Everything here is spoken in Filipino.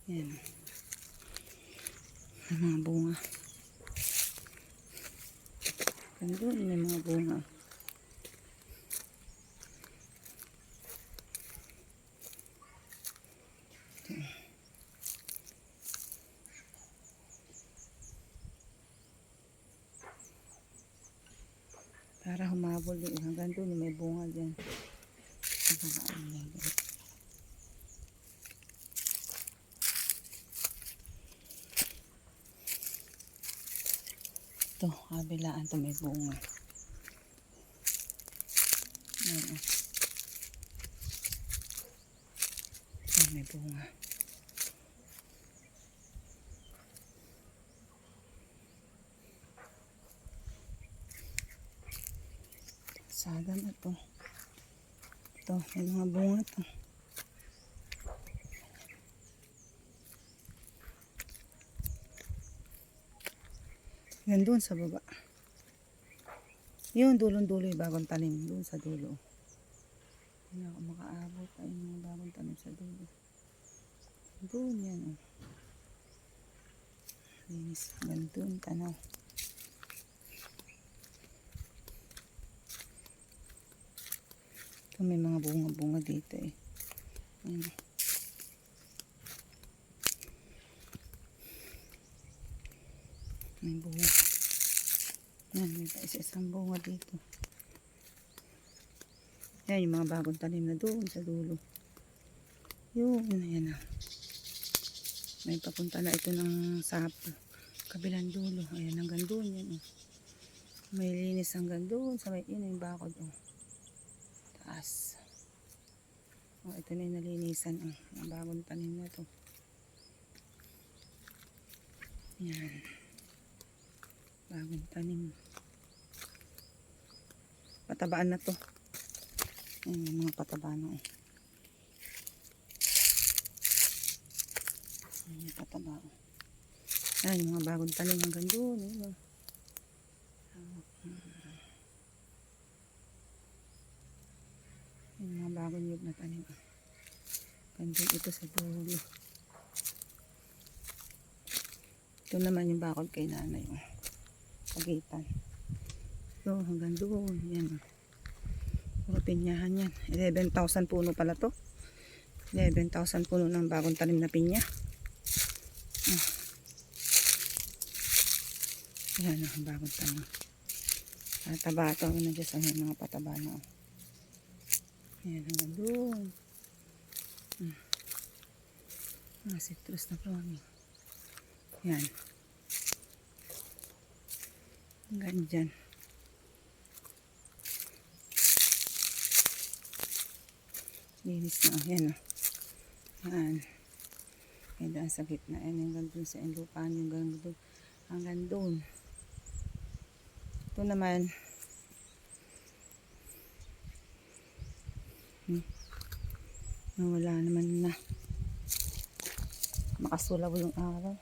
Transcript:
Yan. May mga bunga. Doon may mga bunga. Para humabol din. Hanggang doon may bunga dyan. Ito, kabilaan ito may bunga. Ayan. Ito may bunga. Sada na to. Ito, may mga bunga to. Yan doon sa baba. Yun, dulong-dulo yung bagong tanim. Doon sa dulo. Hindi ako makaabot. Ayun yung bagong tanim sa dulo. Doon yan. Oh. Linis. Hanggang doon, tanaw. Ito may mga bunga-bunga dito eh. Ayan. May bunga. Ayan, may isa-isang bunga dito. Ayan yung mga bagong tanim na doon sa dulo. Yun, ayan na. May papunta na ito ng sapo. Kabilang dulo. Ayan, hanggang doon yan. Oh. May linis hanggang doon. Sa may yun yung bakod. Oh. Taas. Oh, ito na yung nalinisan. Oh. Ang bagong tanim na to. Yan. Bagong tanim. Patabaan na to. Yan yung mga patabaan na. Yan yung patabaan. Yan yung mga bagong tanim hanggang doon. Yan. Yung mga bagong nyug na tanim. Gandun ito sa dulo. Ito naman yung bakod kay nanay. Pagitan. So hanggang doon. Yan. Puro pinyahan yan. 11,000 puno pala to. 11,000 puno ng bagong tanim na pinya. Yan ang bagong tanim. Pataba ito. Nandiyan sa mga pataba na. Ayan, hanggang doon. Mga citrus na flowering. Yan. Hanggang dyan. Linis na. Ayan o. Yan. Ayan daan sa gitna. Ayan hanggang doon sa lupa nyo. Hanggang doon. Hanggang doon. Ito naman. Wala naman na. Makasulaw yung araw.